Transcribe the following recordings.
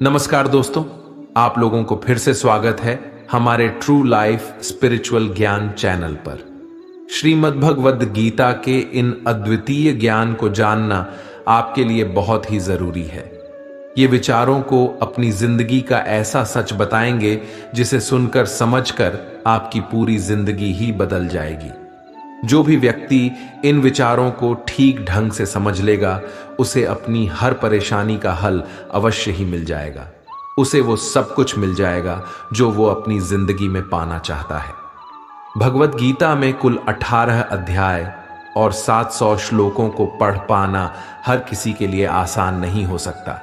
नमस्कार दोस्तों, आप लोगों को फिर से स्वागत है हमारे ट्रू लाइफ स्पिरिचुअल ज्ञान चैनल पर। श्रीमद् भगवद गीता के इन अद्वितीय ज्ञान को जानना आपके लिए बहुत ही जरूरी है। ये विचारों को अपनी जिंदगी का ऐसा सच बताएंगे जिसे सुनकर समझकर आपकी पूरी जिंदगी ही बदल जाएगी। जो भी व्यक्ति इन विचारों को ठीक ढंग से समझ लेगा, उसे अपनी हर परेशानी का हल अवश्य ही मिल जाएगा। उसे वो सब कुछ मिल जाएगा जो वो अपनी जिंदगी में पाना चाहता है। भगवत गीता में कुल 18 अध्याय और 700 श्लोकों को पढ़ पाना हर किसी के लिए आसान नहीं हो सकता।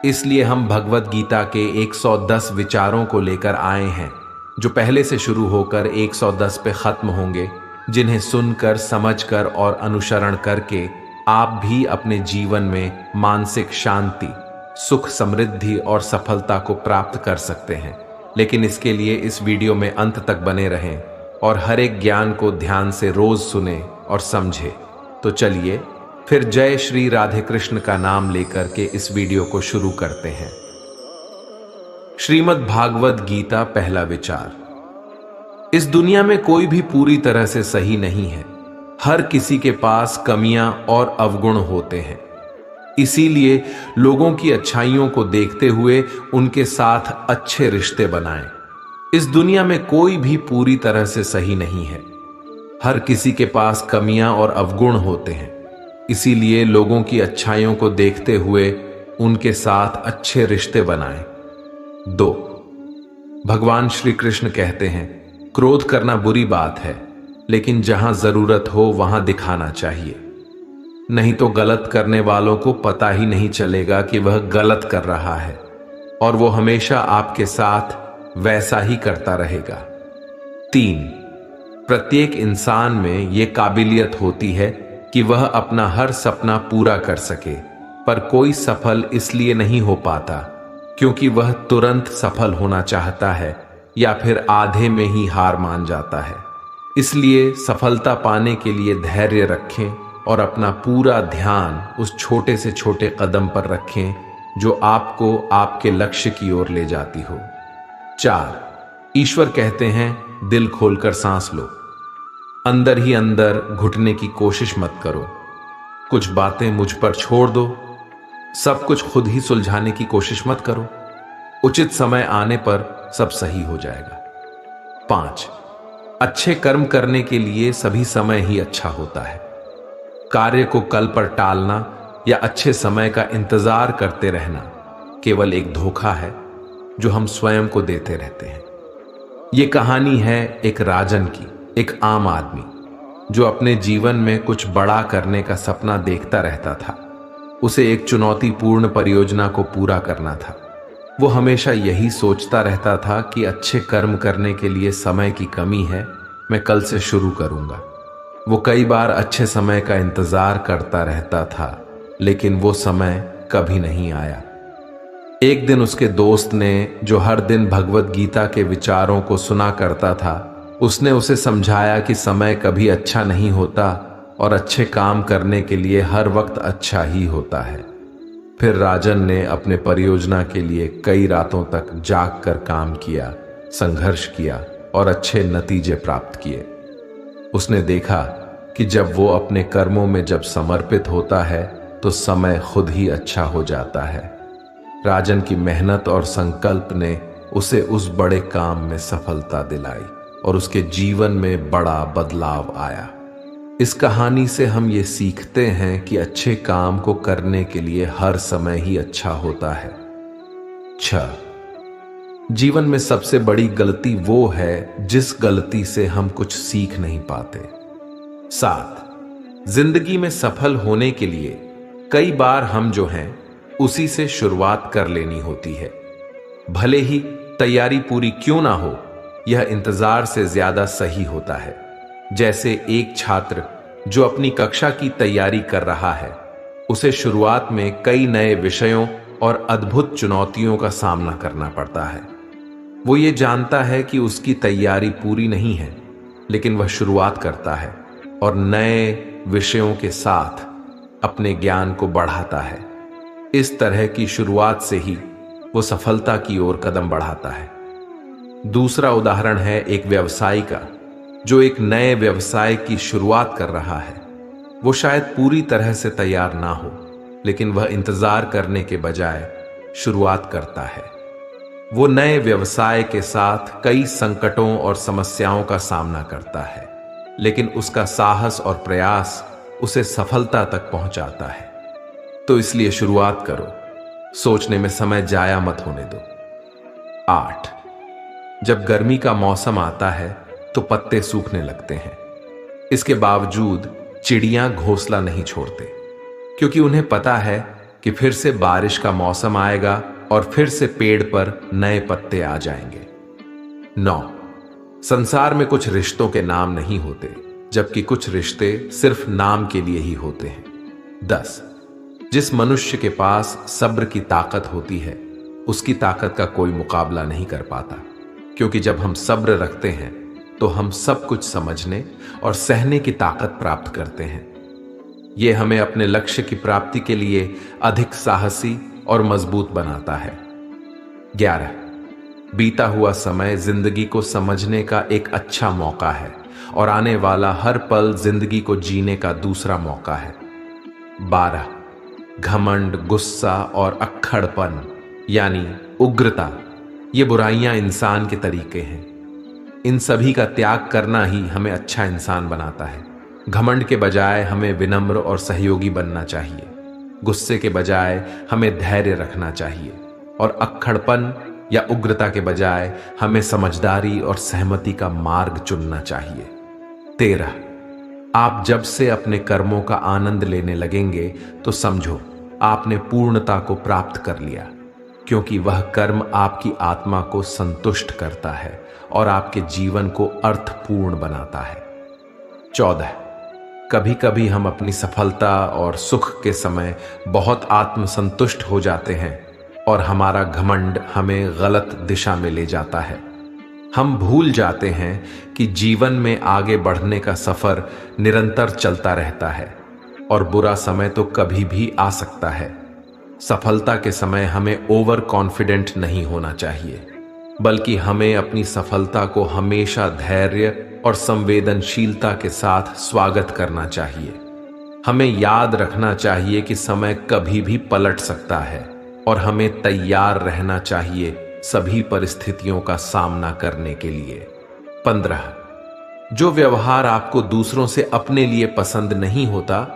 इसलिए हम भगवत गीता के 110 विचारों को लेकर आए हैं, जो पहले से शुरू होकर 110 पे खत्म होंगे, जिन्हें सुनकर, समझकर और अनुसरण करके आप भी अपने जीवन में मानसिक शांति, सुख, समृद्धि और सफलता को प्राप्त कर सकते हैं। लेकिन इसके लिए इस वीडियो में अंत तक बने रहें और हर एक ज्ञान को ध्यान से रोज सुने और समझे। तो चलिए फिर जय श्री राधे कृष्ण का नाम लेकर के इस वीडियो को शुरू करते हैं। श्रीमद् भागवत गीता, पहला विचार। इस दुनिया में कोई भी पूरी तरह से सही नहीं है। हर किसी के पास कमियां और अवगुण होते हैं। इसीलिए लोगों की अच्छाइयों को देखते हुए उनके साथ अच्छे रिश्ते बनाएं। इस दुनिया में कोई भी पूरी तरह से सही नहीं है। हर किसी के पास कमियां और अवगुण होते हैं। इसीलिए लोगों की अच्छाइयों को देखते हुए उनके साथ अच्छे रिश्ते बनाएं। 2, भगवान श्री कृष्ण कहते हैं, क्रोध करना बुरी बात है, लेकिन जहां जरूरत हो वहां दिखाना चाहिए। नहीं तो गलत करने वालों को पता ही नहीं चलेगा कि वह गलत कर रहा है, और वो हमेशा आपके साथ वैसा ही करता रहेगा। 3, प्रत्येक इंसान में ये काबिलियत होती है कि वह अपना हर सपना पूरा कर सके, पर कोई सफल इसलिए नहीं हो पाता क्योंकि वह तुरंत सफल होना चाहता है या फिर आधे में ही हार मान जाता है। इसलिए सफलता पाने के लिए धैर्य रखें और अपना पूरा ध्यान उस छोटे से छोटे कदम पर रखें जो आपको आपके लक्ष्य की ओर ले जाती हो। 4, ईश्वर कहते हैं, दिल खोलकर सांस लो। अंदर ही अंदर घुटने की कोशिश मत करो। कुछ बातें मुझ पर छोड़ दो। सब कुछ खुद ही सुलझाने की कोशिश मत करो। उचित समय आने पर सब सही हो जाएगा। 5, अच्छे कर्म करने के लिए सभी समय ही अच्छा होता है। कार्य को कल पर टालना या अच्छे समय का इंतजार करते रहना केवल एक धोखा है जो हम स्वयं को देते रहते हैं। ये कहानी है एक राजन की, एक आम आदमी जो अपने जीवन में कुछ बड़ा करने का सपना देखता रहता था। उसे एक चुनौतीपूर्ण परियोजना को पूरा करना था। वो हमेशा यही सोचता रहता था कि अच्छे कर्म करने के लिए समय की कमी है, मैं कल से शुरू करूंगा। वो कई बार अच्छे समय का इंतजार करता रहता था, लेकिन वो समय कभी नहीं आया। एक दिन उसके दोस्त ने, जो हर दिन भगवत गीता के विचारों को सुना करता था, उसने उसे समझाया कि समय कभी अच्छा नहीं होता और अच्छे काम करने के लिए हर वक्त अच्छा ही होता है। फिर राजन ने अपने परियोजना के लिए कई रातों तक जाग कर काम किया, संघर्ष किया और अच्छे नतीजे प्राप्त किए। उसने देखा कि जब वो अपने कर्मों में जब समर्पित होता है तो समय खुद ही अच्छा हो जाता है। राजन की मेहनत और संकल्प ने उसे उस बड़े काम में सफलता दिलाई और उसके जीवन में बड़ा बदलाव आया। इस कहानी से हम ये सीखते हैं कि अच्छे काम को करने के लिए हर समय ही अच्छा होता है। 6, जीवन में सबसे बड़ी गलती वो है जिस गलती से हम कुछ सीख नहीं पाते। 7, जिंदगी में सफल होने के लिए कई बार हम जो हैं उसी से शुरुआत कर लेनी होती है। भले ही तैयारी पूरी क्यों ना हो, यह इंतजार से ज्यादा सही होता है। जैसे एक छात्र जो अपनी कक्षा की तैयारी कर रहा है, उसे शुरुआत में कई नए विषयों और अद्भुत चुनौतियों का सामना करना पड़ता है। वो ये जानता है कि उसकी तैयारी पूरी नहीं है, लेकिन वह शुरुआत करता है और नए विषयों के साथ अपने ज्ञान को बढ़ाता है। इस तरह की शुरुआत से ही वो सफलता की ओर कदम बढ़ाता है। दूसरा उदाहरण है एक व्यवसायी का, जो एक नए व्यवसाय की शुरुआत कर रहा है। वो शायद पूरी तरह से तैयार ना हो, लेकिन वह इंतजार करने के बजाय शुरुआत करता है। वो नए व्यवसाय के साथ कई संकटों और समस्याओं का सामना करता है, लेकिन उसका साहस और प्रयास उसे सफलता तक पहुंचाता है। तो इसलिए शुरुआत करो, सोचने में समय जाया मत होने दो। 8, जब गर्मी का मौसम आता है तो पत्ते सूखने लगते हैं। इसके बावजूद चिड़ियां घोंसला नहीं छोड़ते, क्योंकि उन्हें पता है कि फिर से बारिश का मौसम आएगा और फिर से पेड़ पर नए पत्ते आ जाएंगे। 9, संसार में कुछ रिश्तों के नाम नहीं होते, जबकि कुछ रिश्ते सिर्फ नाम के लिए ही होते हैं। 10, जिस मनुष्य के पास सब्र की ताकत होती है, उसकी ताकत का कोई मुकाबला नहीं कर पाता, क्योंकि जब हम सब्र रखते हैं तो हम सब कुछ समझने और सहने की ताकत प्राप्त करते हैं। यह हमें अपने लक्ष्य की प्राप्ति के लिए अधिक साहसी और मजबूत बनाता है। 11, बीता हुआ समय जिंदगी को समझने का एक अच्छा मौका है और आने वाला हर पल जिंदगी को जीने का दूसरा मौका है। 12, घमंड, गुस्सा और अक्खड़पन यानी उग्रता, ये बुराइयां इंसान के तरीके हैं। इन सभी का त्याग करना ही हमें अच्छा इंसान बनाता है। घमंड के बजाय हमें विनम्र और सहयोगी बनना चाहिए। गुस्से के बजाय हमें धैर्य रखना चाहिए और अक्खड़पन या उग्रता के बजाय हमें समझदारी और सहमति का मार्ग चुनना चाहिए। 13, आप जब से अपने कर्मों का आनंद लेने लगेंगे तो समझो आपने पूर्णता को प्राप्त कर लिया, क्योंकि वह कर्म आपकी आत्मा को संतुष्ट करता है और आपके जीवन को अर्थपूर्ण बनाता है। 14, कभी कभी हम अपनी सफलता और सुख के समय बहुत आत्मसंतुष्ट हो जाते हैं और हमारा घमंड हमें गलत दिशा में ले जाता है। हम भूल जाते हैं कि जीवन में आगे बढ़ने का सफर निरंतर चलता रहता है और बुरा समय तो कभी भी आ सकता है। सफलता के समय हमें ओवर कॉन्फिडेंट नहीं होना चाहिए, बल्कि हमें अपनी सफलता को हमेशा धैर्य और संवेदनशीलता के साथ स्वागत करना चाहिए। हमें याद रखना चाहिए कि समय कभी भी पलट सकता है और हमें तैयार रहना चाहिए सभी परिस्थितियों का सामना करने के लिए। 15, जो व्यवहार आपको दूसरों से अपने लिए पसंद नहीं होता,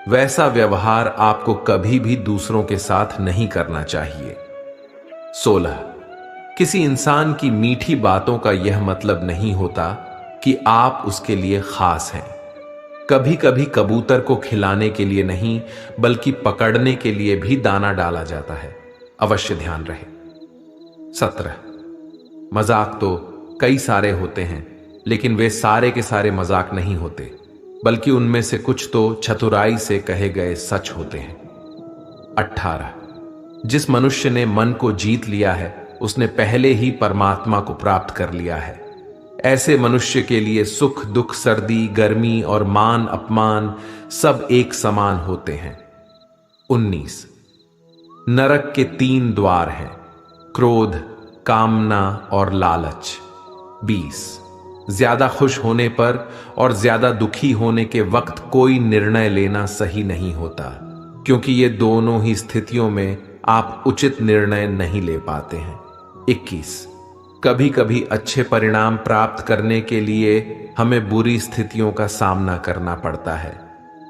वैसा व्यवहार आपको कभी भी दूसरों के साथ नहीं करना चाहिए। 16, किसी इंसान की मीठी बातों का यह मतलब नहीं होता कि आप उसके लिए खास हैं। कभी कभी कबूतर को खिलाने के लिए नहीं, बल्कि पकड़ने के लिए भी दाना डाला जाता है, अवश्य ध्यान रहे। 17, मजाक तो कई सारे होते हैं, लेकिन वे सारे के सारे मजाक नहीं होते, बल्कि उनमें से कुछ तो चतुराई से कहे गए सच होते हैं। 18, जिस मनुष्य ने मन को जीत लिया है, उसने पहले ही परमात्मा को प्राप्त कर लिया है। ऐसे मनुष्य के लिए सुख दुख, सर्दी गर्मी और मान अपमान सब एक समान होते हैं। 19, नरक के 3 द्वार हैं, क्रोध, कामना और लालच। 20, ज्यादा खुश होने पर और ज्यादा दुखी होने के वक्त कोई निर्णय लेना सही नहीं होता, क्योंकि ये दोनों ही स्थितियों में आप उचित निर्णय नहीं ले पाते हैं। 21, कभी कभी अच्छे परिणाम प्राप्त करने के लिए हमें बुरी स्थितियों का सामना करना पड़ता है।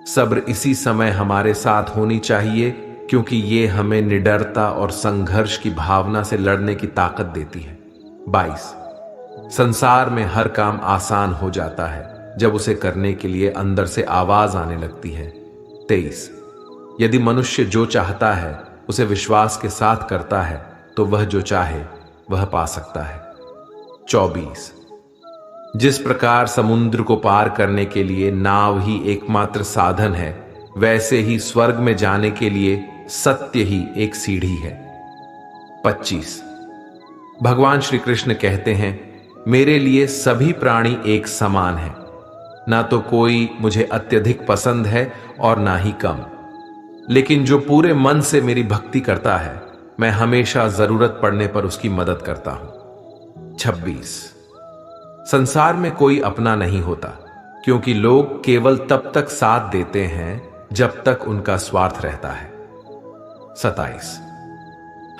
सब्र इसी समय हमारे साथ होनी चाहिए, क्योंकि ये हमें निडरता और संघर्ष की भावना से लड़ने की ताकत देती है। 22, संसार में हर काम आसान हो जाता है जब उसे करने के लिए अंदर से आवाज आने लगती है। 23, यदि मनुष्य जो चाहता है उसे विश्वास के साथ करता है तो वह जो चाहे वह पा सकता है। 24, जिस प्रकार समुद्र को पार करने के लिए नाव ही एकमात्र साधन है, वैसे ही स्वर्ग में जाने के लिए सत्य ही एक सीढ़ी है। 25, भगवान श्री कृष्ण कहते हैं, मेरे लिए सभी प्राणी एक समान है, ना तो कोई मुझे अत्यधिक पसंद है और ना ही कम, लेकिन जो पूरे मन से मेरी भक्ति करता है मैं हमेशा जरूरत पड़ने पर उसकी मदद करता हूं। 26। संसार में कोई अपना नहीं होता, क्योंकि लोग केवल तब तक साथ देते हैं जब तक उनका स्वार्थ रहता है। 27।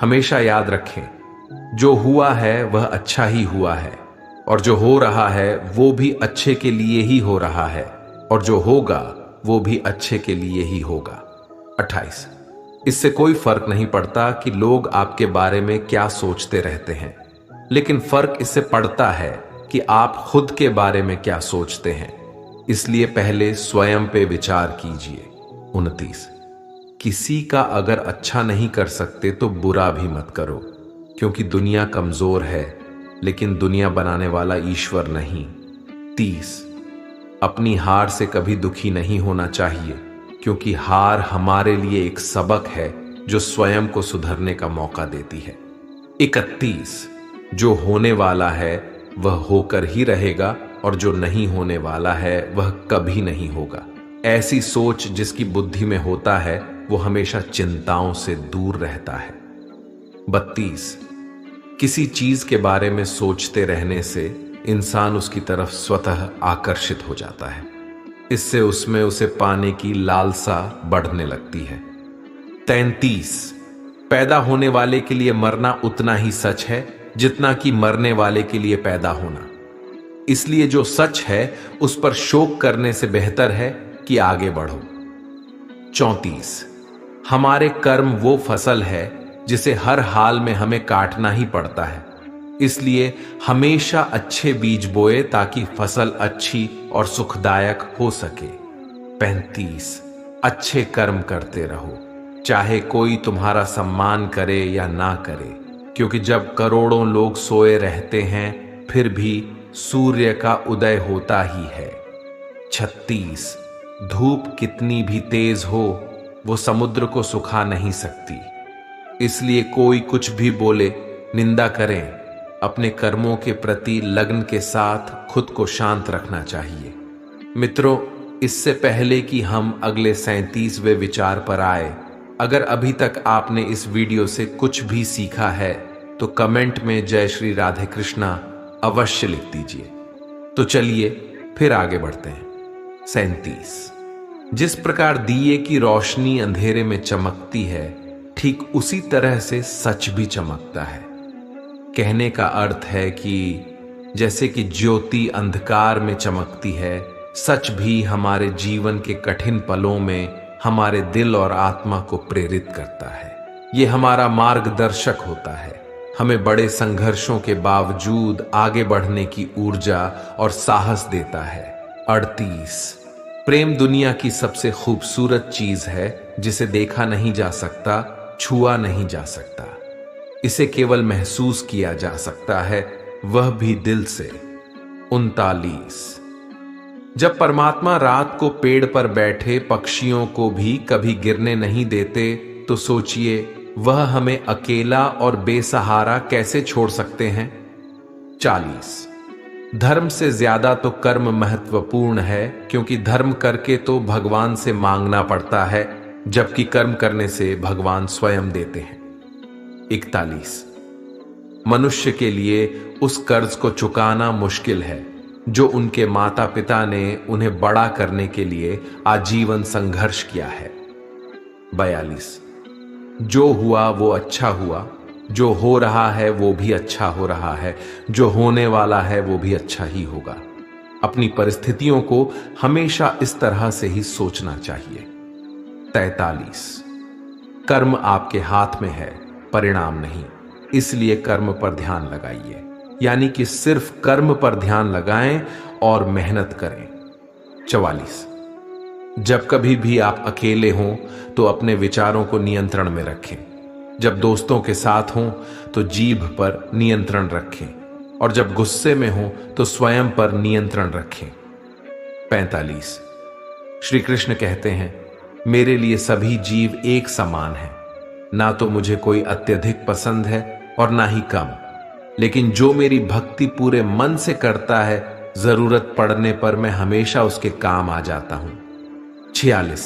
हमेशा याद रखें, जो हुआ है वह अच्छा ही हुआ है, और जो हो रहा है वो भी अच्छे के लिए ही हो रहा है, और जो होगा वो भी अच्छे के लिए ही होगा। 28। इससे कोई फर्क नहीं पड़ता कि लोग आपके बारे में क्या सोचते रहते हैं, लेकिन फर्क इससे पड़ता है कि आप खुद के बारे में क्या सोचते हैं। इसलिए पहले स्वयं पे विचार कीजिए। 29। किसी का अगर अच्छा नहीं कर सकते तो बुरा भी मत करो, क्योंकि दुनिया कमजोर है, लेकिन दुनिया बनाने वाला ईश्वर नहीं। 30। अपनी हार से कभी दुखी नहीं होना चाहिए, क्योंकि हार हमारे लिए एक सबक है जो स्वयं को सुधरने का मौका देती है। 31। जो होने वाला है वह होकर ही रहेगा, और जो नहीं होने वाला है वह कभी नहीं होगा। ऐसी सोच जिसकी बुद्धि में होता है वो हमेशा चिंताओं से दूर रहता है। 32। किसी चीज के बारे में सोचते रहने से इंसान उसकी तरफ स्वतः आकर्षित हो जाता है। इससे उसमें उसे पाने की लालसा बढ़ने लगती है। 33। पैदा होने वाले के लिए मरना उतना ही सच है जितना कि मरने वाले के लिए पैदा होना। इसलिए जो सच है उस पर शोक करने से बेहतर है कि आगे बढ़ो। 34। हमारे कर्म वो फसल है जिसे हर हाल में हमें काटना ही पड़ता है, इसलिए हमेशा अच्छे बीज बोए ताकि फसल अच्छी और सुखदायक हो सके। 35। अच्छे कर्म करते रहो, चाहे कोई तुम्हारा सम्मान करे या ना करे, क्योंकि जब करोड़ों लोग सोए रहते हैं फिर भी सूर्य का उदय होता ही है। 36। धूप कितनी भी तेज हो वो समुद्र को सुखा नहीं सकती, इसलिए कोई कुछ भी बोले, निंदा करें, अपने कर्मों के प्रति लगन के साथ खुद को शांत रखना चाहिए। मित्रों, इससे पहले कि हम अगले 37वें विचार पर आए, अगर अभी तक आपने इस वीडियो से कुछ भी सीखा है तो कमेंट में जय श्री राधे कृष्णा अवश्य लिख दीजिए। तो चलिए फिर आगे बढ़ते हैं। 37। जिस प्रकार दिए की रोशनी अंधेरे में चमकती है, ठीक उसी तरह से सच भी चमकता है। कहने का अर्थ है कि जैसे कि ज्योति अंधकार में चमकती है, सच भी हमारे जीवन के कठिन पलों में हमारे दिल और आत्मा को प्रेरित करता है। ये हमारा मार्गदर्शक होता है, हमें बड़े संघर्षों के बावजूद आगे बढ़ने की ऊर्जा और साहस देता है। 38। प्रेम दुनिया की सबसे खूबसूरत चीज है जिसे देखा नहीं जा सकता, छुआ नहीं जा सकता, इसे केवल महसूस किया जा सकता है, वह भी दिल से। 39। जब परमात्मा रात को पेड़ पर बैठे पक्षियों को भी कभी गिरने नहीं देते, तो सोचिए वह हमें अकेला और बेसहारा कैसे छोड़ सकते हैं। 40। धर्म से ज्यादा तो कर्म महत्वपूर्ण है, क्योंकि धर्म करके तो भगवान से मांगना पड़ता है, जबकि कर्म करने से भगवान स्वयं देते हैं। 41। मनुष्य के लिए उस कर्ज को चुकाना मुश्किल है जो उनके माता पिता ने उन्हें बड़ा करने के लिए आजीवन संघर्ष किया है। 42। जो हुआ वो अच्छा हुआ, जो हो रहा है वो भी अच्छा हो रहा है, जो होने वाला है वो भी अच्छा ही होगा। अपनी परिस्थितियों को हमेशा इस तरह से ही सोचना चाहिए। 43। कर्म आपके हाथ में है, परिणाम नहीं, इसलिए कर्म पर ध्यान लगाइए, यानी कि सिर्फ कर्म पर ध्यान लगाएं और मेहनत करें। 44। जब कभी भी आप अकेले हों तो अपने विचारों को नियंत्रण में रखें, जब दोस्तों के साथ हों तो जीभ पर नियंत्रण रखें, और जब गुस्से में हों तो स्वयं पर नियंत्रण रखें। 45। श्री कृष्ण कहते हैं, मेरे लिए सभी जीव एक समान है, ना तो मुझे कोई अत्यधिक पसंद है और ना ही कम, लेकिन जो मेरी भक्ति पूरे मन से करता है, जरूरत पड़ने पर मैं हमेशा उसके काम आ जाता हूं। 46।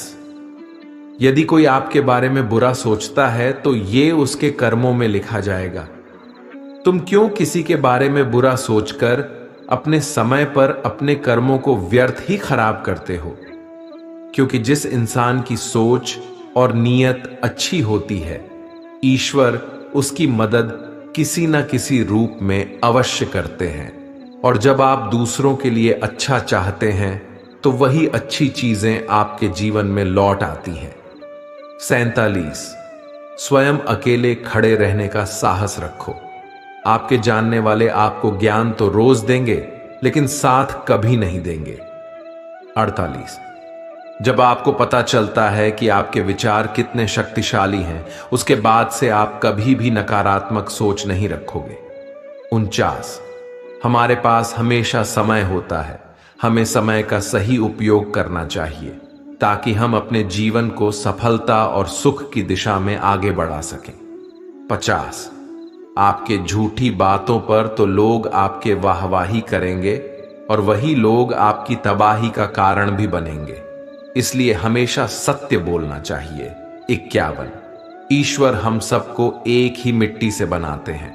यदि कोई आपके बारे में बुरा सोचता है तो ये उसके कर्मों में लिखा जाएगा। तुम क्यों किसी के बारे में बुरा सोचकर अपने समय पर अपने कर्मों को व्यर्थ ही खराब करते हो? क्योंकि जिस इंसान की सोच और नीयत अच्छी होती है, ईश्वर उसकी मदद किसी न किसी रूप में अवश्य करते हैं। और जब आप दूसरों के लिए अच्छा चाहते हैं तो वही अच्छी चीजें आपके जीवन में लौट आती हैं। 47, स्वयं अकेले खड़े रहने का साहस रखो। आपके जानने वाले आपको ज्ञान तो रोज देंगे लेकिन साथ कभी नहीं देंगे। 48, जब आपको पता चलता है कि आपके विचार कितने शक्तिशाली हैं, उसके बाद से आप कभी भी नकारात्मक सोच नहीं रखोगे। 49, हमारे पास हमेशा समय होता है, हमें समय का सही उपयोग करना चाहिए ताकि हम अपने जीवन को सफलता और सुख की दिशा में आगे बढ़ा सकें। 50, आपके झूठी बातों पर तो लोग आपके वाहवाही करेंगे और वही लोग आपकी तबाही का कारण भी बनेंगे, इसलिए हमेशा सत्य बोलना चाहिए। 51, ईश्वर हम सबको एक ही मिट्टी से बनाते हैं,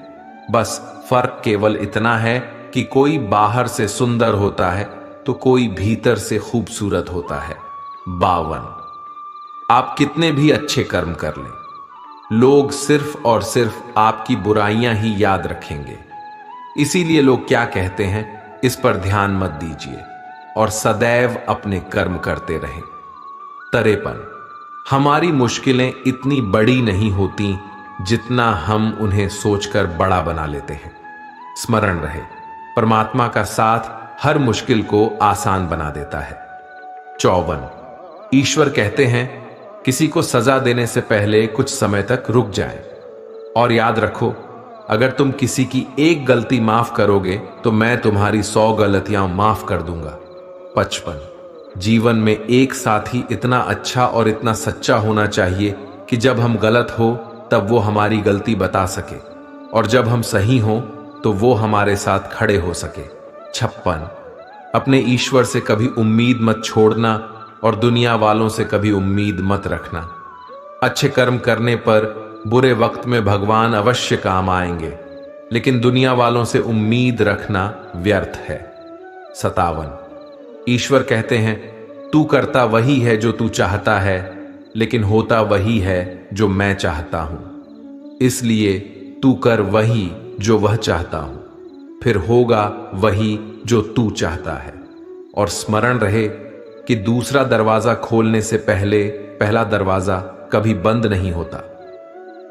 बस फर्क केवल इतना है कि कोई बाहर से सुंदर होता है तो कोई भीतर से खूबसूरत होता है। 52, आप कितने भी अच्छे कर्म कर लें, लोग सिर्फ और सिर्फ आपकी बुराइयां ही याद रखेंगे। इसीलिए लोग क्या कहते हैं, इस पर ध्यान मत दीजिए और सदैव अपने कर्म करते रहें। 53, हमारी मुश्किलें इतनी बड़ी नहीं होती जितना हम उन्हें सोचकर बड़ा बना लेते हैं। स्मरण रहे, परमात्मा का साथ हर मुश्किल को आसान बना देता है। 54, ईश्वर कहते हैं किसी को सजा देने से पहले कुछ समय तक रुक जाए और याद रखो, अगर तुम किसी की एक गलती माफ करोगे तो मैं तुम्हारी 100 गलतियां माफ कर दूंगा। 55, जीवन में एक साथी इतना अच्छा और इतना सच्चा होना चाहिए कि जब हम गलत हो तब वो हमारी गलती बता सके और जब हम सही हों तो वो हमारे साथ खड़े हो सके। 56, अपने ईश्वर से कभी उम्मीद मत छोड़ना और दुनिया वालों से कभी उम्मीद मत रखना। अच्छे कर्म करने पर बुरे वक्त में भगवान अवश्य काम आएंगे, लेकिन दुनिया वालों से उम्मीद रखना व्यर्थ है। 57, ईश्वर कहते हैं तू करता वही है जो तू चाहता है, लेकिन होता वही है जो मैं चाहता हूं, इसलिए तू कर वही जो वह चाहता हूं, फिर होगा वही जो तू चाहता है। और स्मरण रहे कि दूसरा दरवाजा खोलने से पहले पहला दरवाजा कभी बंद नहीं होता।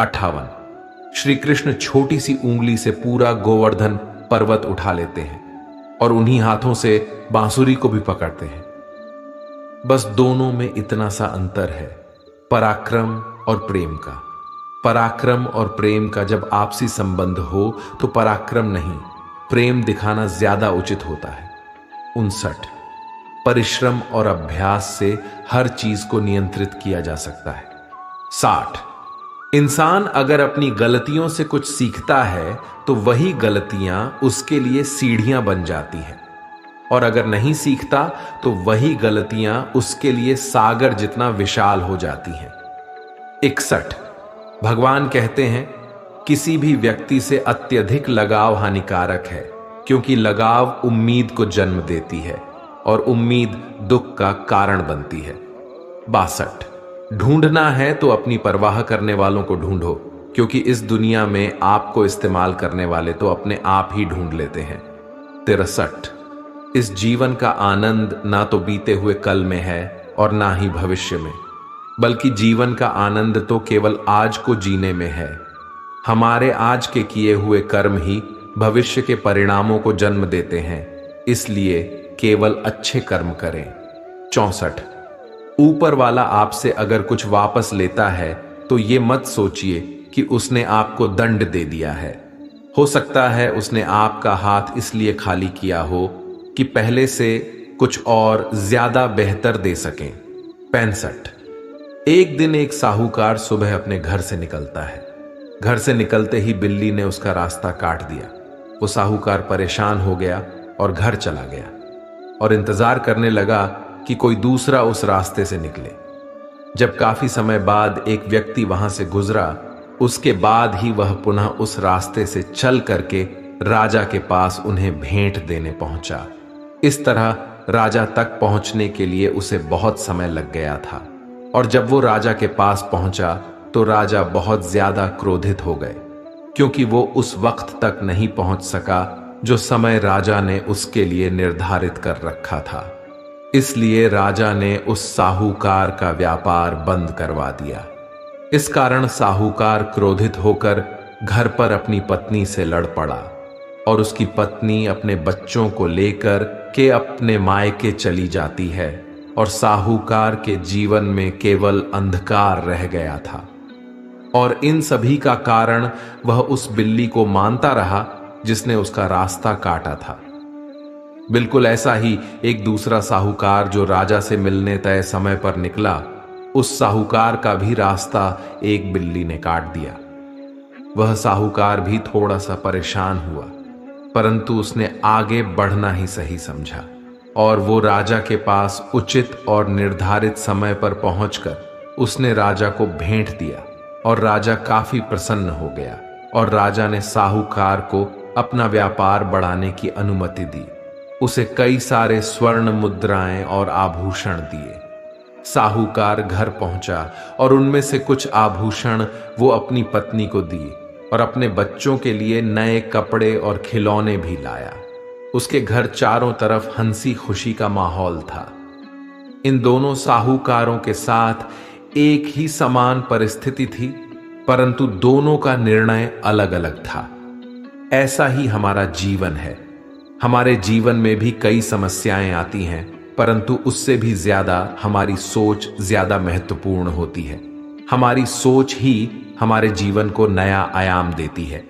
58, श्री कृष्ण छोटी सी उंगली से पूरा गोवर्धन पर्वत उठा लेते हैं और उन्हीं हाथों से बांसुरी को भी पकड़ते हैं। बस दोनों में इतना सा अंतर है, पराक्रम और प्रेम का। पराक्रम और प्रेम का जब आपसी संबंध हो तो पराक्रम नहीं, प्रेम दिखाना ज्यादा उचित होता है। 59, परिश्रम और अभ्यास से हर चीज को नियंत्रित किया जा सकता है। 60, इंसान अगर अपनी गलतियों से कुछ सीखता है तो वही गलतियां उसके लिए सीढ़ियां बन जाती हैं, और अगर नहीं सीखता तो वही गलतियां उसके लिए सागर जितना विशाल हो जाती हैं। 61, भगवान कहते हैं किसी भी व्यक्ति से अत्यधिक लगाव हानिकारक है, क्योंकि लगाव उम्मीद को जन्म देती है और उम्मीद दुख का कारण बनती है। 62, ढूंढना है तो अपनी परवाह करने वालों को ढूंढो, क्योंकि इस दुनिया में आपको इस्तेमाल करने वाले तो अपने आप ही ढूंढ लेते हैं। 63, इस जीवन का आनंद ना तो बीते हुए कल में है और ना ही भविष्य में, बल्कि जीवन का आनंद तो केवल आज को जीने में है। हमारे आज के किए हुए कर्म ही भविष्य के परिणामों को जन्म देते हैं, इसलिए केवल अच्छे कर्म करें। 64, ऊपर वाला आपसे अगर कुछ वापस लेता है तो ये मत सोचिए कि उसने आपको दंड दे दिया है। हो सकता है उसने आपका हाथ इसलिए खाली किया हो कि पहले से कुछ और ज्यादा बेहतर दे सकें। 65, एक दिन एक साहूकार सुबह अपने घर से निकलता है। घर से निकलते ही बिल्ली ने उसका रास्ता काट दिया। वो साहूकार परेशान हो गया और घर चला गया और इंतजार करने लगा कि कोई दूसरा उस रास्ते से निकले। जब काफी समय बाद एक व्यक्ति वहां से गुजरा, उसके बाद ही वह पुनः उस रास्ते से चल करके राजा के पास उन्हें भेंट देने पहुंचा। इस तरह राजा तक पहुंचने के लिए उसे बहुत समय लग गया था, और जब वो राजा के पास पहुंचा तो राजा बहुत ज्यादा क्रोधित हो गए, क्योंकि वो उस वक्त तक नहीं पहुंच सका जो समय राजा ने उसके लिए निर्धारित कर रखा था। इसलिए राजा ने उस साहूकार का व्यापार बंद करवा दिया। इस कारण साहूकार क्रोधित होकर घर पर अपनी पत्नी से लड़ पड़ा, और उसकी पत्नी अपने बच्चों को लेकर के अपने मायके चली जाती है, और साहूकार के जीवन में केवल अंधकार रह गया था। और इन सभी का कारण वह उस बिल्ली को मानता रहा जिसने उसका रास्ता काटा था। बिल्कुल ऐसा ही एक दूसरा साहूकार जो राजा से मिलने तय समय पर निकला, उस साहूकार का भी रास्ता एक बिल्ली ने काट दिया। वह साहूकार भी थोड़ा सा परेशान हुआ, परंतु उसने आगे बढ़ना ही सही समझा, और वो राजा के पास उचित और निर्धारित समय पर पहुंचकर उसने राजा को भेंट दिया, और राजा काफी प्रसन्न हो गया, और राजा ने साहूकार को अपना व्यापार बढ़ाने की अनुमति दी। उसे कई सारे स्वर्ण मुद्राएं और आभूषण दिए। साहूकार घर पहुंचा और उनमें से कुछ आभूषण वो अपनी पत्नी को दिए, और अपने बच्चों के लिए नए कपड़े और खिलौने भी लाया। उसके घर चारों तरफ हंसी खुशी का माहौल था। इन दोनों साहूकारों के साथ एक ही समान परिस्थिति थी, परंतु दोनों का निर्णय अलग अलग था। ऐसा ही हमारा जीवन है। हमारे जीवन में भी कई समस्याएं आती हैं, परंतु उससे भी ज्यादा हमारी सोच ज्यादा महत्वपूर्ण होती है। हमारी सोच ही हमारे जीवन को नया आयाम देती है।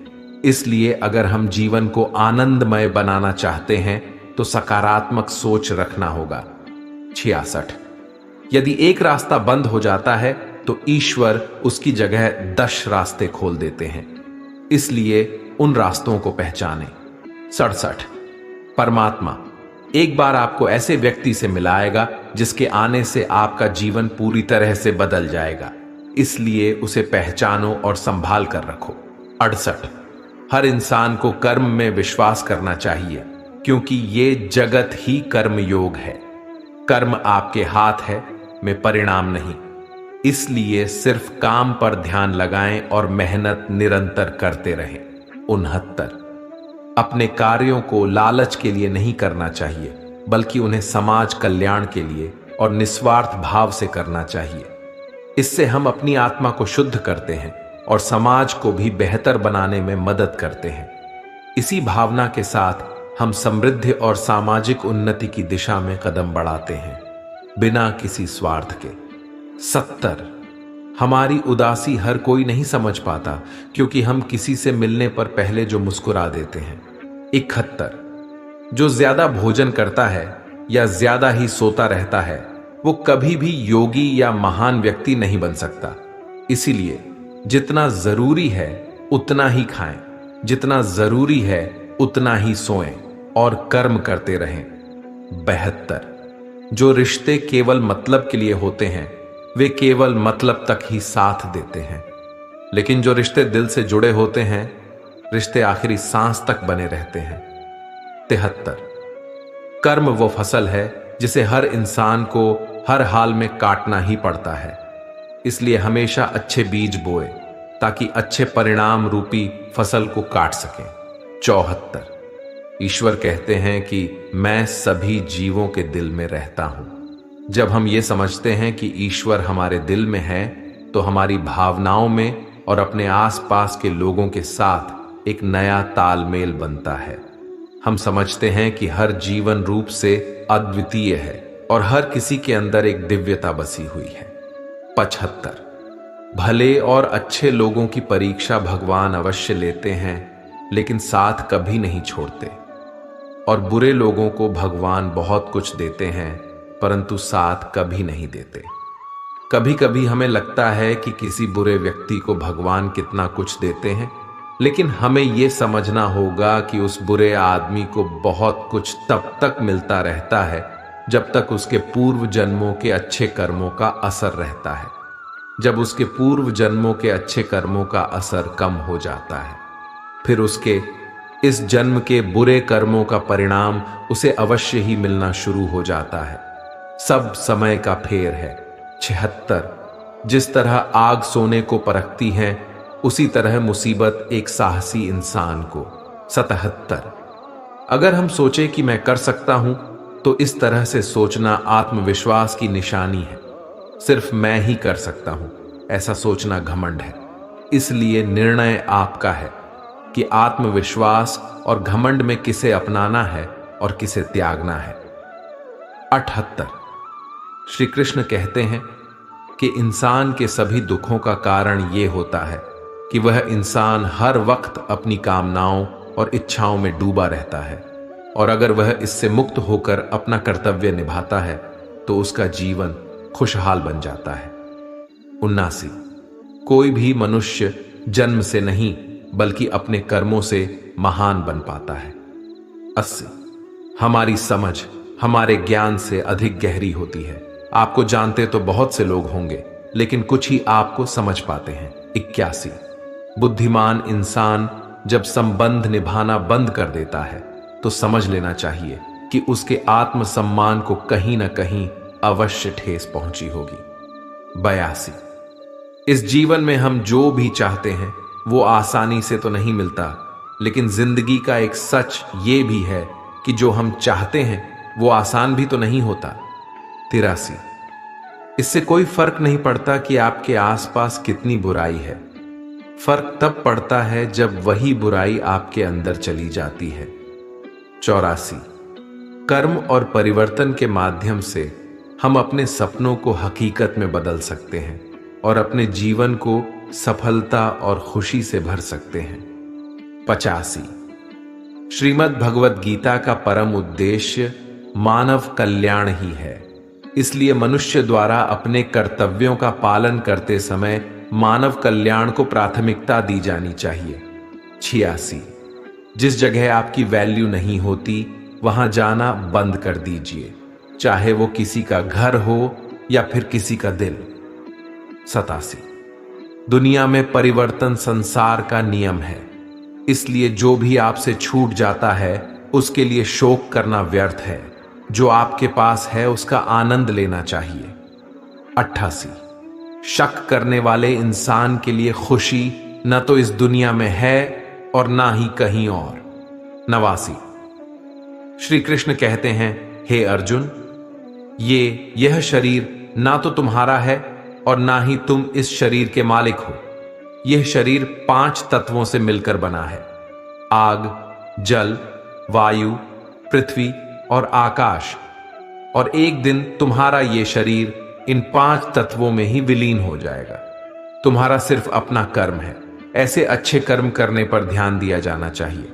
इसलिए अगर हम जीवन को आनंदमय बनाना चाहते हैं तो सकारात्मक सोच रखना होगा। 66। यदि एक रास्ता बंद हो जाता है तो ईश्वर उसकी जगह 10 रास्ते खोल देते हैं। इसलिए उन रास्तों को पहचानें। 67। परमात्मा एक बार आपको ऐसे व्यक्ति से मिलाएगा जिसके आने से आपका जीवन पूरी तरह से बदल जाएगा। इसलिए उसे पहचानो और संभाल कर रखो। 68। हर इंसान को कर्म में विश्वास करना चाहिए, क्योंकि ये जगत ही कर्म योग है। कर्म आपके हाथ है में परिणाम नहीं। इसलिए सिर्फ काम पर ध्यान लगाएं और मेहनत निरंतर करते रहें। 69। अपने कार्यों को लालच के लिए नहीं करना चाहिए, बल्कि उन्हें समाज कल्याण के लिए और निस्वार्थ भाव से करना चाहिए। इससे हम अपनी आत्मा को शुद्ध करते हैं और समाज को भी बेहतर बनाने में मदद करते हैं। इसी भावना के साथ हम समृद्धि और सामाजिक उन्नति की दिशा में कदम बढ़ाते हैं, बिना किसी स्वार्थ के। 70। हमारी उदासी हर कोई नहीं समझ पाता, क्योंकि हम किसी से मिलने पर पहले जो मुस्कुरा देते हैं। 71। जो ज्यादा भोजन करता है या ज्यादा ही सोता रहता है, वो कभी भी योगी या महान व्यक्ति नहीं बन सकता। इसीलिए जितना जरूरी है उतना ही खाएं, जितना जरूरी है उतना ही सोएं और कर्म करते रहें। 72। जो रिश्ते केवल मतलब के लिए होते हैं, वे केवल मतलब तक ही साथ देते हैं, लेकिन जो रिश्ते दिल से जुड़े होते हैं, रिश्ते आखिरी सांस तक बने रहते हैं। 73। कर्म वो फसल है जिसे हर इंसान को हर हाल में काटना ही पड़ता है। इसलिए हमेशा अच्छे बीज बोए, ताकि अच्छे परिणाम रूपी फसल को काट सकें। 74। ईश्वर कहते हैं कि मैं सभी जीवों के दिल में रहता हूं। जब हम ये समझते हैं कि ईश्वर हमारे दिल में है, तो हमारी भावनाओं में और अपने आसपास के लोगों के साथ एक नया तालमेल बनता है। हम समझते हैं कि हर जीवन रूप से अद्वितीय है और हर किसी के अंदर एक दिव्यता बसी हुई है। 75। भले और अच्छे लोगों की परीक्षा भगवान अवश्य लेते हैं, लेकिन साथ कभी नहीं छोड़ते। और बुरे लोगों को भगवान बहुत कुछ देते हैं, परंतु साथ कभी नहीं देते। कभी कभी हमें लगता है कि किसी बुरे व्यक्ति को भगवान कितना कुछ देते हैं, लेकिन हमें यह समझना होगा कि उस बुरे आदमी को बहुत कुछ तब तक मिलता रहता है जब तक उसके पूर्व जन्मों के अच्छे कर्मों का असर रहता है। जब उसके पूर्व जन्मों के अच्छे कर्मों का असर कम हो जाता है, फिर उसके इस जन्म के बुरे कर्मों का परिणाम उसे अवश्य ही मिलना शुरू हो जाता है। सब समय का फेर है। 76। जिस तरह आग सोने को परखती है, उसी तरह मुसीबत एक साहसी इंसान को। 77। अगर हम सोचे कि मैं कर सकता हूं, तो इस तरह से सोचना आत्मविश्वास की निशानी है। सिर्फ मैं ही कर सकता हूं, ऐसा सोचना घमंड है। इसलिए निर्णय आपका है कि आत्मविश्वास और घमंड में किसे अपनाना है और किसे त्यागना है। 78। श्री कृष्ण कहते हैं कि इंसान के सभी दुखों का कारण यह होता है कि वह इंसान हर वक्त अपनी कामनाओं और इच्छाओं में डूबा रहता है, और अगर वह इससे मुक्त होकर अपना कर्तव्य निभाता है तो उसका जीवन खुशहाल बन जाता है। 79। कोई भी मनुष्य जन्म से नहीं बल्कि अपने कर्मों से महान बन पाता है। 80। हमारी समझ हमारे ज्ञान से अधिक गहरी होती है। आपको जानते तो बहुत से लोग होंगे, लेकिन कुछ ही आपको समझ पाते हैं। 81। बुद्धिमान इंसान जब संबंध निभाना बंद कर देता है तो समझ लेना चाहिए कि उसके आत्मसम्मान को कहीं ना कहीं अवश्य ठेस पहुंची होगी। 82। इस जीवन में हम जो भी चाहते हैं वो आसानी से तो नहीं मिलता, लेकिन जिंदगी का एक सच ये भी है कि जो हम चाहते हैं वो आसान भी तो नहीं होता। 83। इससे कोई फर्क नहीं पड़ता कि आपके आसपास कितनी बुराई है। फर्क तब पड़ता है जब वही बुराई आपके अंदर चली जाती है। 84। कर्म और परिवर्तन के माध्यम से हम अपने सपनों को हकीकत में बदल सकते हैं और अपने जीवन को सफलता और खुशी से भर सकते हैं। 85। श्रीमद् भगवद गीता का परम उद्देश्य मानव कल्याण ही है। इसलिए मनुष्य द्वारा अपने कर्तव्यों का पालन करते समय मानव कल्याण को प्राथमिकता दी जानी चाहिए। 86। जिस जगह आपकी वैल्यू नहीं होती वहां जाना बंद कर दीजिए, चाहे वो किसी का घर हो या फिर किसी का दिल। 87। दुनिया में परिवर्तन संसार का नियम है, इसलिए जो भी आपसे छूट जाता है उसके लिए शोक करना व्यर्थ है। जो आपके पास है उसका आनंद लेना चाहिए। 88। शक करने वाले इंसान के लिए खुशी न तो इस दुनिया में है और ना ही कहीं और। 89। श्री कृष्ण कहते हैं, हे अर्जुन, यह शरीर ना तो तुम्हारा है और ना ही तुम इस शरीर के मालिक हो। यह शरीर 5 तत्वों से मिलकर बना है: आग, जल, वायु, पृथ्वी और आकाश। और एक दिन तुम्हारा यह शरीर इन 5 तत्वों में ही विलीन हो जाएगा। तुम्हारा सिर्फ अपना कर्म है। ऐसे अच्छे कर्म करने पर ध्यान दिया जाना चाहिए।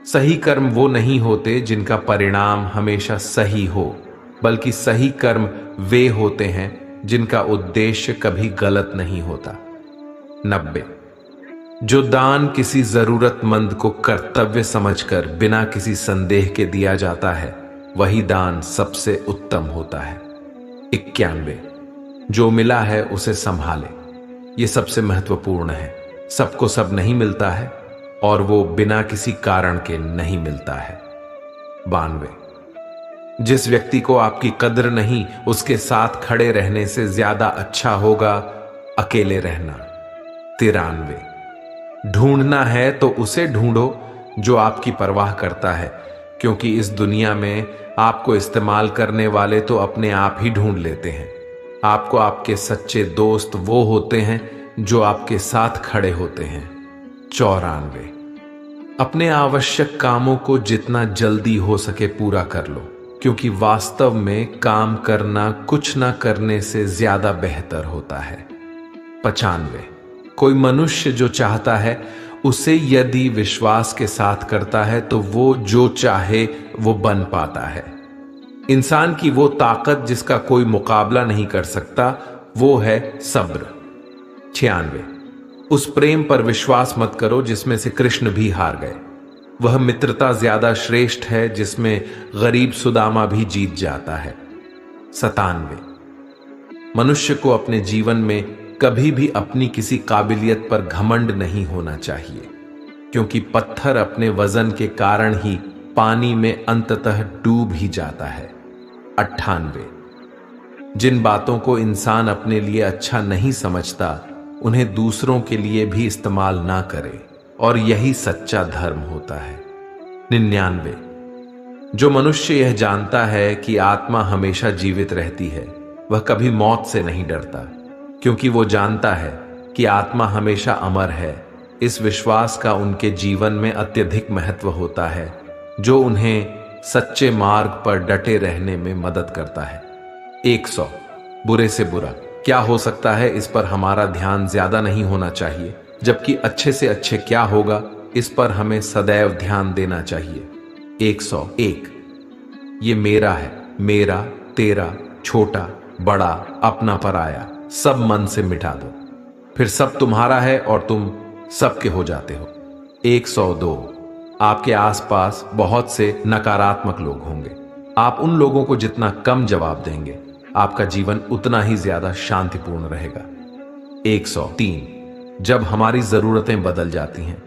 सही कर्म वो नहीं होते जिनका परिणाम हमेशा सही हो, बल्कि सही कर्म वे होते हैं जिनका उद्देश्य कभी गलत नहीं होता। 90। जो दान किसी जरूरतमंद को कर्तव्य समझकर बिना किसी संदेह के दिया जाता है, वही दान सबसे उत्तम होता है। 91। जो मिला है उसे संभाले, यह सबसे महत्वपूर्ण है। सबको सब नहीं मिलता है और वो बिना किसी कारण के नहीं मिलता है। 92। जिस व्यक्ति को आपकी कद्र नहीं, उसके साथ खड़े रहने से ज्यादा अच्छा होगा अकेले रहना। 93। ढूंढना है तो उसे ढूंढो जो आपकी परवाह करता है, क्योंकि इस दुनिया में आपको इस्तेमाल करने वाले तो अपने आप ही ढूंढ लेते हैं। आपको आपके सच्चे दोस्त वो होते हैं जो आपके साथ खड़े होते हैं। 94। अपने आवश्यक कामों को जितना जल्दी हो सके पूरा कर लो, क्योंकि वास्तव में काम करना कुछ ना करने से ज्यादा बेहतर होता है। 95। कोई मनुष्य जो चाहता है उसे यदि विश्वास के साथ करता है तो वो जो चाहे वो बन पाता है। इंसान की वो ताकत जिसका कोई मुकाबला नहीं कर सकता, वो है सब्र। 96। उस प्रेम पर विश्वास मत करो जिसमें से कृष्ण भी हार गए। वह मित्रता ज्यादा श्रेष्ठ है जिसमें गरीब सुदामा भी जीत जाता है। 97। मनुष्य को अपने जीवन में कभी भी अपनी किसी काबिलियत पर घमंड नहीं होना चाहिए, क्योंकि पत्थर अपने वजन के कारण ही पानी में अंततः डूब ही जाता है। 98। जिन बातों को इंसान अपने लिए अच्छा नहीं समझता उन्हें दूसरों के लिए भी इस्तेमाल ना करे, और यही सच्चा धर्म होता है। 99। जो मनुष्य यह जानता है कि आत्मा हमेशा जीवित रहती है, वह कभी मौत से नहीं डरता, क्योंकि वो जानता है कि आत्मा हमेशा अमर है। इस विश्वास का उनके जीवन में अत्यधिक महत्व होता है, जो उन्हें सच्चे मार्ग पर डटे रहने में मदद करता है। 100। बुरे से बुरा क्या हो सकता है, इस पर हमारा ध्यान ज्यादा नहीं होना चाहिए, जबकि अच्छे से अच्छे क्या होगा, इस पर हमें सदैव ध्यान देना चाहिए। 101। ये मेरा है, मेरा, तेरा, छोटा, बड़ा, अपना, पराया, सब मन से मिटा दो, फिर सब तुम्हारा है और तुम सबके हो जाते हो। 102। आपके आसपास बहुत से नकारात्मक लोग होंगे। आप उन लोगों को जितना कम जवाब देंगे, आपका जीवन उतना ही ज्यादा शांतिपूर्ण रहेगा। 103। जब हमारी जरूरतें बदल जाती हैं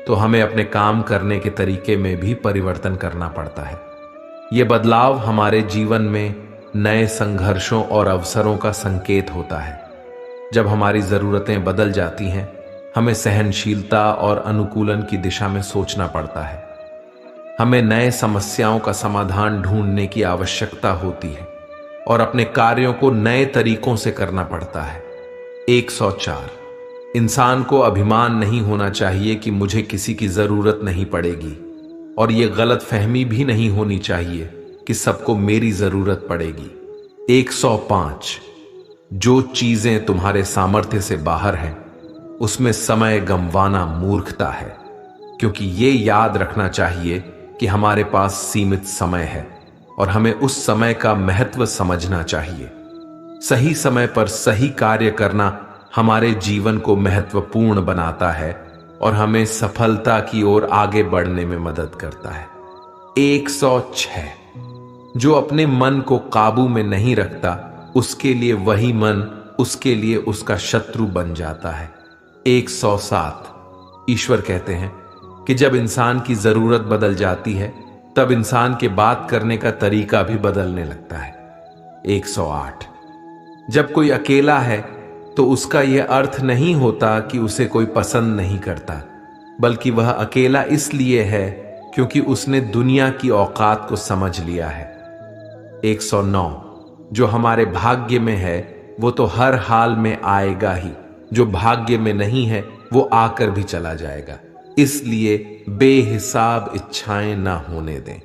तो हमें अपने काम करने के तरीके में भी परिवर्तन करना पड़ता है। यह बदलाव हमारे जीवन में नए संघर्षों और अवसरों का संकेत होता है। जब हमारी जरूरतें बदल जाती हैं, हमें सहनशीलता और अनुकूलन की दिशा में सोचना पड़ता है। हमें नए समस्याओं का समाधान ढूंढने की आवश्यकता होती है और अपने कार्यों को नए तरीकों से करना पड़ता है। 104। इंसान को अभिमान नहीं होना चाहिए कि मुझे किसी की जरूरत नहीं पड़ेगी, और यह गलत फहमी भी नहीं होनी चाहिए कि सबको मेरी जरूरत पड़ेगी। 105। जो चीजें तुम्हारे सामर्थ्य से बाहर हैं, उसमें समय गंवाना मूर्खता है, क्योंकि ये याद रखना चाहिए कि हमारे पास सीमित समय है और हमें उस समय का महत्व समझना चाहिए। सही समय पर सही कार्य करना हमारे जीवन को महत्वपूर्ण बनाता है और हमें सफलता की ओर आगे बढ़ने में मदद करता है। 106। जो अपने मन को काबू में नहीं रखता, उसके लिए वही मन उसके लिए उसका शत्रु बन जाता है। 107। ईश्वर कहते हैं कि जब इंसान की जरूरत बदल जाती है, तब इंसान के बात करने का तरीका भी बदलने लगता है। 108। जब कोई अकेला है तो उसका यह अर्थ नहीं होता कि उसे कोई पसंद नहीं करता, बल्कि वह अकेला इसलिए है क्योंकि उसने दुनिया की औकात को समझ लिया है। 109। जो हमारे भाग्य में है वो तो हर हाल में आएगा ही, जो भाग्य में नहीं है वो आकर भी चला जाएगा, इसलिए बेहिसाब इच्छाएं ना होने दें।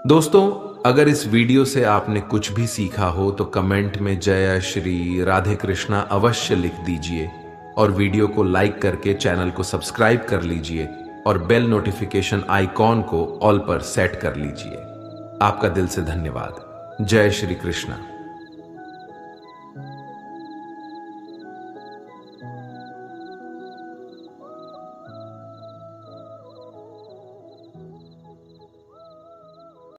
दोस्तों, अगर इस वीडियो से आपने कुछ भी सीखा हो तो कमेंट में जय श्री राधे कृष्णा अवश्य लिख दीजिए, और वीडियो को लाइक करके चैनल को सब्सक्राइब कर लीजिए और बेल नोटिफिकेशन आइकॉन को ऑल पर सेट कर लीजिए। आपका दिल से धन्यवाद। जय श्री कृष्णा।